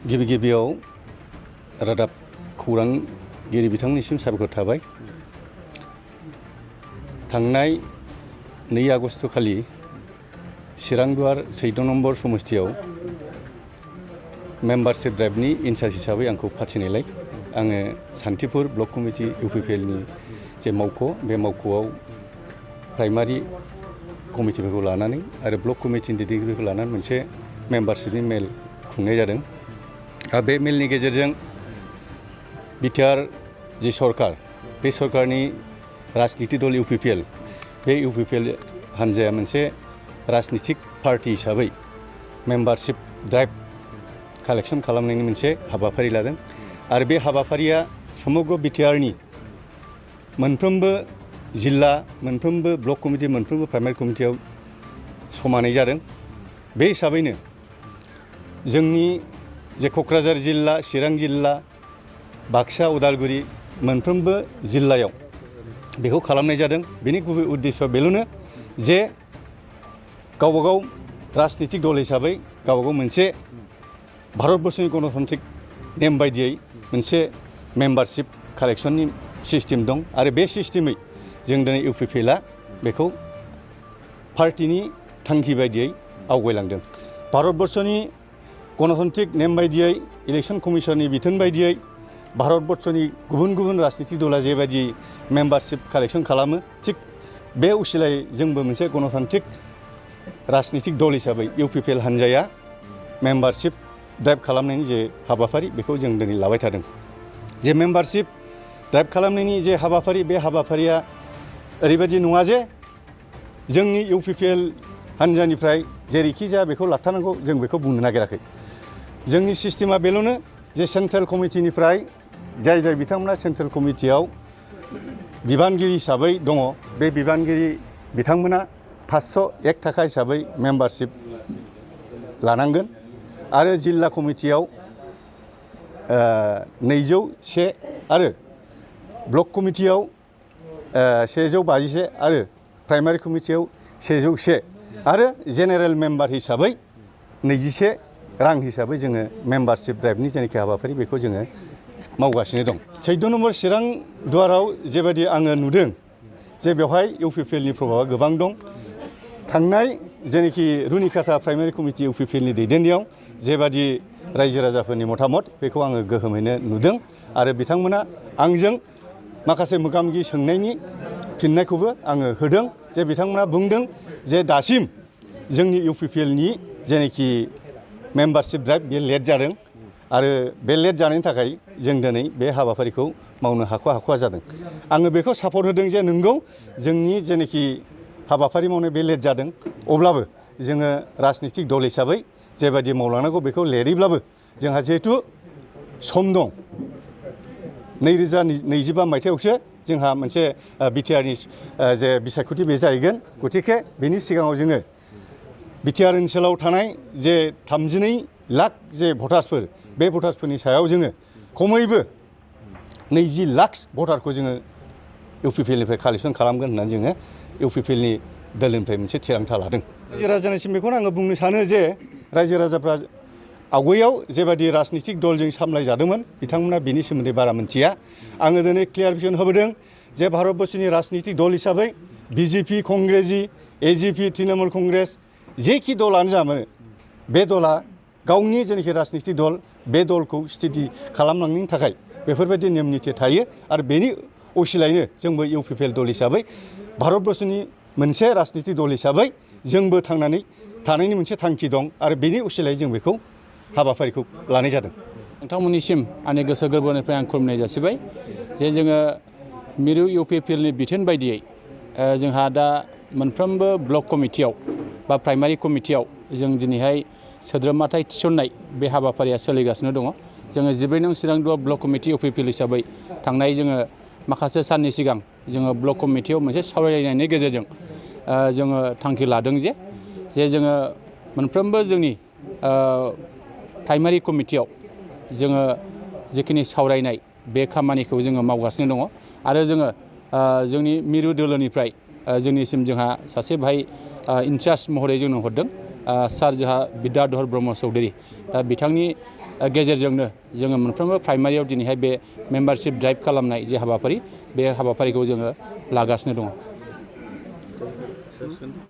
गिबियाव रादाब खौरांगिरि बिथांनिसिम साबायखर थाबाय। थांनाय 2 आगस्ट खालि चिरांदुवार 14 नम्बर समस्थियाव मेम्बारशिप ड्राइभनि इनचार्ज हिसाबै आंखौ फाथिनायलाय आङो सान्थिपुर ब्लक कमिटि इउपिपिएलनि जे मावख' बे मावख'आव प्राइमारि कमिटिफोरखौ लानानै आरो ब्लक कमिटिनि दैदेनगिरिफोरखौ लानानै मोनसे मेम्बारशिपनि मेल खुंनाय जादों। आरो बे मेलनि गेजेरजों बिटिआर जि सरकार बे सरकारनि राजनिति दल इउपिपिएल बे इउपिपिएल हान्जाया मोनसे राजनितिक पार्टी हिसाबै मेम्बारशिप ड्राइभ कालेक्शन खालामनायनि मोनसे हाबाफारि लादों। आरो बे हाबाफारिया समग्र बिटिआरनि मोनफ्रोमबो जिल्ला, मोनफ्रोमबो ब्लक कमिटि, मोनफ्रोमबो प्राइमारि कमिटियाव समानै जादों। बे हिसाबैनो जोंनि जे क'क्राझार जिल्ला, चिरां जिल्ला, बाक्सा, उदालगुरि मोनफ्रोमबो जिल्लायाव बेखौ खालामनाय जादों। बेनि गुबै उद्देश्यआ बेल'नो जे गावबागाव राजनितिक दल हिसाबै गावबागाव मोनसे भारतबर्षनि गणतान्त्रिक नेम बायदियै मोनसे मेम्बारशिप कालेक्शननि सिस्टेम दं। आरो बे सिस्टेमै जों दिनै इउपिपिएलआ बेखौ पार्टीनि थांखि बायदियै आवगायलांदों। भारतबर्षनि गणतान्त्रिक नेम बायदियै इलेक्शन कमिशननि बिथोन बायदियै भारतबर्षनि गुबुन गुबुन राजनितिक दला जेबायदि मेम्बारशिप कालेक्शन खालामो, थिग बे उसिलायै जोंबो मोनसे गणतान्त्रिक राजनितिक दल हिसाबै इउपिपिएल हान्जाया मेम्बारशिप ड्राइभ खालामनायनि जे हाबाफारि बेखौ जों दिनै लाबाय थादों। जे मेम्बारशिप ड्राइभ खालामनायनि जे हाबाफारि, बे हाबाफारिया ओरैबायदि नङा जे जोंनि इउपिपिएल हान्जानिफ्राय जेरैखि जाया बेखौ लाथारनांगौ, जों बेखौ बुंनो नागिराखै। जोंनि सिस्टेमा बेल'नो जे सेन्ट्रेल कमिटिनिफ्राय जाय बिथांमोना सेन्ट्रेल कमिटियाव बिबानगिरि हिसाबै दङ, बे बिबानगिरि बिथांमोना 501 थाखा हिसाबै मेम्बारशिप लानांगोन। आरो जिल्ला कमिटियाव 201 आरो ब्लक कमिटियाव 151 आरो प्राइमारि कमिटियाव 101 आरो जेनेरेल मेम्बार हिसाबै 21 रां हिसाबै जोङो मेम्बारशिप ड्राइभनि जेनाखि हाबाफारि बेखौ जोङो मावगासिनो दं। 14 नम्बर चिरांदुवाराव जेबायदि आङो नुदों जे बेवहाय इउपिपिएलनि प्रभाबा गोबां दं। थांनाय जेनाखि रुनिकाटा प्राइमारि कमिटि इउपिपिएलनि दैदेननायाव जेबादि रायजो राजाफोरनि मतामत बेखौ आङो गोहोमैनो नुदों। आरो बिथांमोना आंजों माखासे मोगा-मोगि सोंनायनि फिननायखौबो आङो होदों। जे बिथांमोना बुंदों जे दासिम जोंनि इउपिपिएलनि जेनाखि मेम्बारशिप ड्राइभ बे लेट जादों आरो बे लेट जानायनि थाखाय जों दिनै बे हाबाफारिखौ मावनो हाख'वा जादों। आङो बेखौ सापर्ट होदों जे नंगौ जोंनि जेनाखि हाबाफारि मावनाय बे लेट जादों, अब्लाबो जोङो राजनितिक दल हिसाबै जेबायदि मावलांनांगौ बेखौ लेटैब्लाबो जोंहा जिहेथु सम दं। 2025 मायथाइयावसो जोंहा मोनसे बिटिआरनि जे बिसायख'थि बे जाहैगोन। गतिके बेनि सिगाङाव जोङो बिटिआर ओनसोलाव थानाय जे 32 लाख जे भटार्सफोर, बे भटार्सफोरनि सायाव जोङो खमैबो 20 लाख भटारखौ जोङो इउपिपिएलनिफ्राय कालेक्शन खालामगोन होननानै जोङो इउपिपिएलनि दोलोनिफ्राय मोनसे थिरांथा लादों। रायजो राजानिसिम बेखौनो आङो बुंनो सानो जे रायजो राजाफ्रा आवगायाव जेबादि राजनितिक दलजों सामलायजादोंमोन बिथांमोना बिनि सोमोन्दै बारा मिथिया। आङो दिनै क्लियारिफिकेसन होबोदों जे भारतबर्षनि राजनितिक दल हिसाबै बिजेपि, कंग्रेसि, एजिपि, तृणमूल कंग्रेस जेखि दलानो जामानो बे दला गावनि जेनाखि राजनितिक दल बे दलखौ स्टेडि खालामलांनायनि थाखाय बेफोरबायदि नेम निथि थायो। आरो बेनि असिलायैनो जोंबो इउपिपिएल दल हिसाबै भारतबर्षनि मोनसे राजनितिक दल हिसाबै जोंबो थांनानै थानायनि मोनसे थांखि दं। आरो बेनि असिलायै जों बेखौ हाबाफारिखौ लानाय जादों। नोंथांमोननिसिम आंनि गोसो गोरबोनिफ्राय आं खुलुमनाय जासिबाय जे जोङो मिरु इउपिपिएलनि बिथोन बायदियै जोंहा दा मोनफ्रोमबो ब्लक कमिटियाव बा प्राइमारि कमिटियाव जों दिनैहाय सोद्रोमाथाय थिसननाय बे हाबाफारिया सोलिगासिनो दङ। जोङो 14 नं चिरांदुवार ब्लक कमिटि इउपिपिएल हिसाबै थांनाय जोङो माखासे साननि सिगां जोङो ब्लक कमिटियाव मोनसे सावरायलायनायनि गेजेरजों जोङो थांखि लादों जे जोङो मोनफ्रोमबो जोंनि प्राइमारि कमिटियाव जोङो जिखिनि सावरायनाय बे खामानिखौ जोङो मावगासिनो दङ। आरो जोङो जोंनि मिरु दोलोनिफ्राय जोंनिसिम जोंहा सासे भाई इनचार्ज महरै जोंनो हरदों सार जोंहा बिद्याधर ब्रह्म चौधुरी बिथांनि गेजेरजोंनो जोङो मोनफ्रोमबो प्राइमारियाव दिनैहाय बे मेम्बारशिप ड्राइभ खालामनाय जे हाबाफारि बे हाबाफारिखौ जोङो लागासिनो दङ।